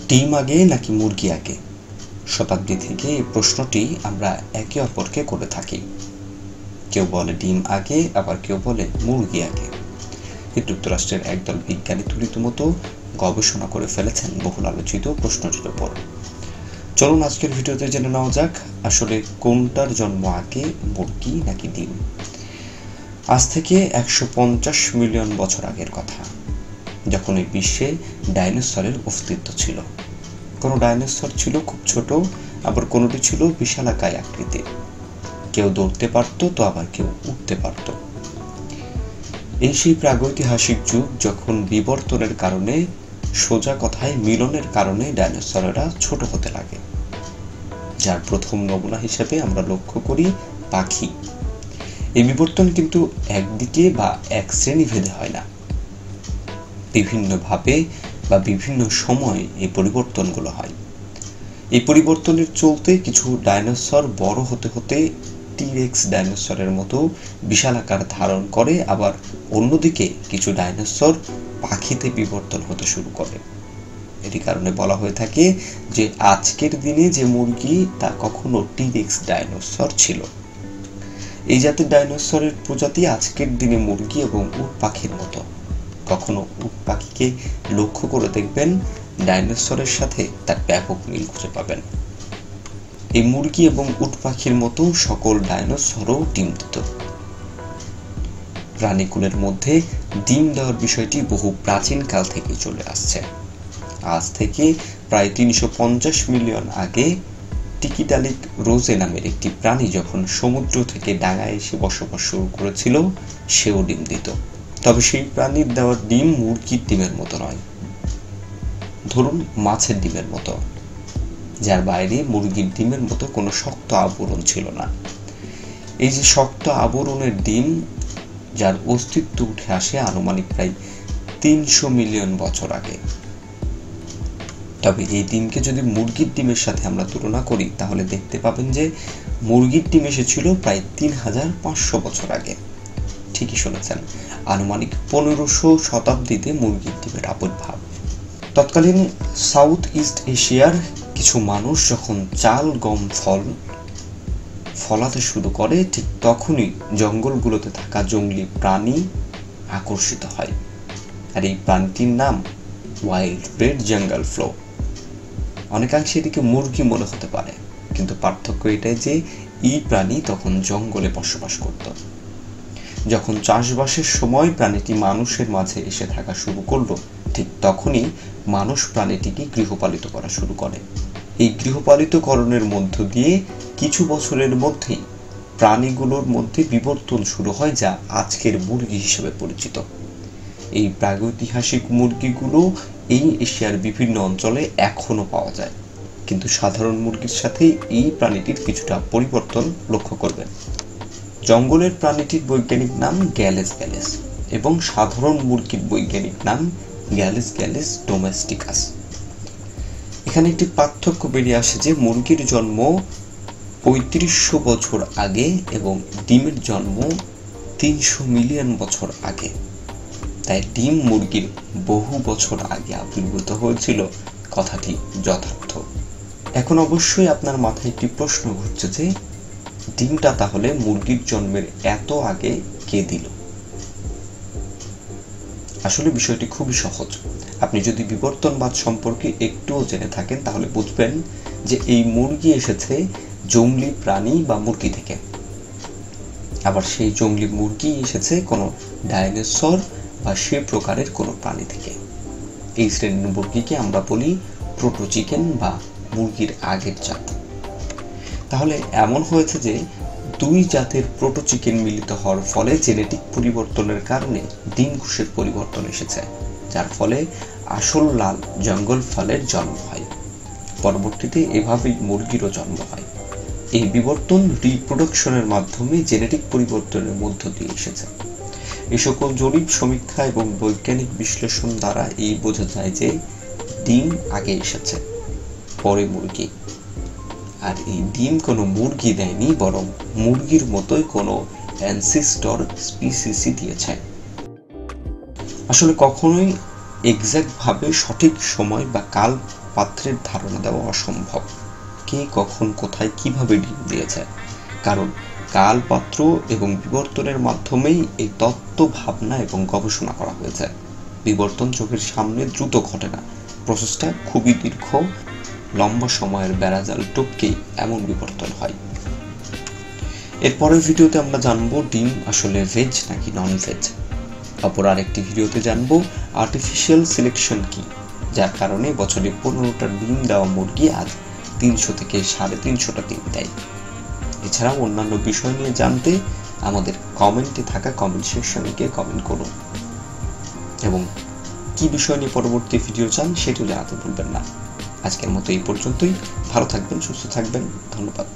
ডিম আগে নাকি মুরগি আগে? শতাব্দী থেকে এই প্রশ্নটি আমরা একে অপরকে করে থাকি। কেউ বলে ডিম আগে, আবার কেউ বলে মুরগি আগে। যুক্তরাষ্ট্রের একদল বিজ্ঞানী তুলিতমতো গবেষণা করে ফেলেছেন বহুল আলোচিত প্রশ্নটির উপর। চলুন আজকের ভিডিওতে জেনে নেওয়া যাক আসলে কোনটার জন্ম আগে, মুরগি নাকি ডিম। আজ থেকে 150 মিলিয়ন বছর আগের কথা, যখন এই বিশ্বে ডাইনোসরের অস্তিত্ব ছিল। কোনো ডাইনোসর ছিল খুব ছোট, আবার কোনোটি ছিল বিশালাকায় আকৃতির। কেউ দৌড়তে পারত, তো আবার কেউ উঠতে পারত। এই সেই প্রাগৈতিহাসিক যুগ, যখন বিবর্তনের কারণে, সোজা কথায় মিলনের কারণে ডাইনোসরেরা ছোট হতে লাগে। যার প্রথম নমুনা হিসেবে আমরা লক্ষ্য করি পাখি। এই বিবর্তন কিন্তু একদিকে বা এক শ্রেণীভেদে হয় না, বিভিন্নভাবে বা বিভিন্ন সময় এই পরিবর্তনগুলো হয়। এই পরিবর্তনের চলতে কিছু ডাইনোসর বড় হতে হতে টি-রেক্স ডাইনোসরের মতো বিশাল আকার ধারণ করে, আবার অন্যদিকে কিছু ডাইনোসর পাখিতে বিবর্তন হতে শুরু করে। এটি কারণে বলা হয়ে থাকে যে আজকের দিনে যে মুরগি তা কখনো টি-রেক্স ডাইনোসর ছিল। এই জাতের ডাইনোসরের প্রজাতি আজকের দিনে মুরগি এবং উট পাখির মতো। কখনো উট পাখিকে লক্ষ্য করে দেখবেন, ডাইনোসরের সাথে তার ব্যাপক মিল খুঁজে পাবেন। এই মুরগি এবং উট পাখির মতো সকল ডাইনোসরও ডিম দিত। প্রাণীকুলের মধ্যে ডিম দেওয়ার বিষয়টি বহু প্রাচীন কাল থেকে চলে আসছে। আজ থেকে প্রায় 350 মিলিয়ন আগে টিকিটালিক রোজে নামের একটি প্রাণী যখন সমুদ্র থেকে ডাঙায় এসে বসবাস শুরু করেছিল, সেও ডিম দিত। তবে সেই প্রাণীর দেওয়া ডিম মুরগির ডিমের মতো নয়, ধরুন মাছের ডিমের মতো, যার বাইরে মুরগির ডিমের মতো কোনো শক্ত আবরণ ছিল না। এই যে শক্ত আবরণের ডিম, যার অস্তিত্ব উঠে আসে আনুমানিক প্রায় 300 মিলিয়ন বছর আগে। তবে এই ডিমকে যদি মুরগির ডিমের সাথে আমরা তুলনা করি, তাহলে দেখতে পাবেন যে মুরগির ডিম এসেছিল প্রায় 3500 বছর আগে। ঠিকই শুনেছেন, আনুমানিক 1500 শতাব্দীতে মুরগির ডিমের আবির্ভাব। তৎকালীন সাউথ ইস্ট এশিয়ার কিছু মানুষ যখন চাল, গম, ফলাতে শুরু করে, ঠিক তখনই জঙ্গলগুলোতে থাকা জঙ্গলি প্রাণী আকর্ষিত হয়। আর এই প্রাণীটির নাম ওয়াইল্ড রেড জঙ্গল ফ্লো। অনেকাংশে এটিকে মুরগি মনে হতে পারে, কিন্তু পার্থক্য এটাই যে এই প্রাণী তখন জঙ্গলে বসবাস করত। যখন চাষবাসের সময় প্রাণীটি মানুষের মাঝে এসে থাকা শুরু করলো, ঠিক তখনই মানুষ প্রাণীটিকে গৃহপালিত করা শুরু করে। এই গৃহপালিতকরণের মধ্য দিয়ে কিছু বছরের মধ্যেই প্রাণীগুলোর মধ্যে বিবর্তন শুরু হয়, যা আজকের মুরগি হিসেবে পরিচিত। এই প্রাগৈতিহাসিক মুরগিগুলো এই এশিয়ার বিভিন্ন অঞ্চলে এখনো পাওয়া যায়, কিন্তু সাধারণ মুরগির সাথে এই প্রাণীটির কিছুটা পরিবর্তন লক্ষ্য করবেন। জঙ্গলের প্রাণীটির বৈজ্ঞানিক নাম গ্যালেস গ্যালেস এবং সাধারণ মুরগির বৈজ্ঞানিক নাম গ্যালেস গ্যালেস ডোমেস্টিকাস। এখানে একটি পার্থক্য বেরিয়ে আসে যে মুরগির জন্ম 3500 বছর আগে এবং ডিমের জন্ম 300 মিলিয়ন বছর আগে। তাই ডিম মুরগির বহু বছর আগে আবির্ভূত হয়েছিল, কথাটি যথার্থ। এখন অবশ্যই আপনার মাথায় একটি প্রশ্ন ঘুরছে যে ডিমটা তাহলে মুরগির জন্মের এত আগে কে দিল? আসলে বিষয়টি খুবই সহজ। আপনি যদি বিবর্তনবাদ সম্পর্কে একটুও জেনে থাকেন, তাহলে বুঝবেন যে এই মুরগি এসেছে জংলি প্রাণী বা মুরগি থেকে। আবার সেই জংলি মুরগি এসেছে কোনো ডাইনোসর বা সে প্রকারের কোনো প্রাণী থেকে। এই শ্রেণীর মুরগিকে আমরা বলি প্রোটো চিকেন বা মুরগির আগের জাত। তাহলে এমন হয়েছে যে দুই জাতের প্রোটো চিকেন মিলিত হওয়ার ফলে জেনেটিক পরিবর্তনের কারণে ডিম ঘোষের পরিবর্তন এসেছে, যার ফলে আসল লাল জঙ্গল ফলের জন্ম হয়। পরবর্তীতে এভাবেই মুরগিরও জন্ম হয়। এই বিবর্তন রিপ্রোডাকশনের মাধ্যমে জেনেটিক পরিবর্তনের মধ্য দিয়ে এসেছে। এই সকল জরিপ, সমীক্ষা এবং বৈজ্ঞানিক বিশ্লেষণ দ্বারা এই বোঝা যায় যে ডিম আগে এসেছে, পরে মুরগি। আর এই ডিম কোনো মুরগি দেয়নি, বরং মুরগির মতোই কোনো অ্যানসেস্টর স্পিসিসই দিয়েছে। আসলে কখনোই এক্সাক্ট ভাবে সঠিক সময় বা কাল পাত্রের ধারণা দেওয়া অসম্ভব। কে কখন কোথায় কিভাবে ডিম দিয়েছে, কারণ কালপাত্র এবং বিবর্তনের মাধ্যমেই এই তত্ত্ব, ভাবনা এবং গবেষণা করা হয়েছে। বিবর্তন চোখের সামনে দ্রুত ঘটে না, প্রসেসটা খুবই দীর্ঘ, লম্বা সময়ের বেড়াজাল টপকেই এমন বিবর্তন হয়। এরপরের ভিডিওতে আমরা জানবো ডিম আসলে ভেজ নাকি নন ভেজ। অপর আরেকটি ভিডিওতে জানবো আর্টিফিশিয়াল সিলেকশন কি, যার কারণে বছরে 15টা ডিম দেওয়া মুরগি আজ 300 থেকে 350টা ডিম দেয়। এছাড়াও অন্যান্য বিষয় নিয়ে জানতে আমাদের কমেন্টে থাকা কমেন্ট সেকশনে গিয়ে কমেন্ট করুন এবং কি বিষয় নিয়ে পরবর্তী ভিডিও চান সেটিও জানাতে ভুলবেন না। আজকের মতো এই পর্যন্তই। ভালো থাকবেন, সুস্থ থাকবেন, ধন্যবাদ।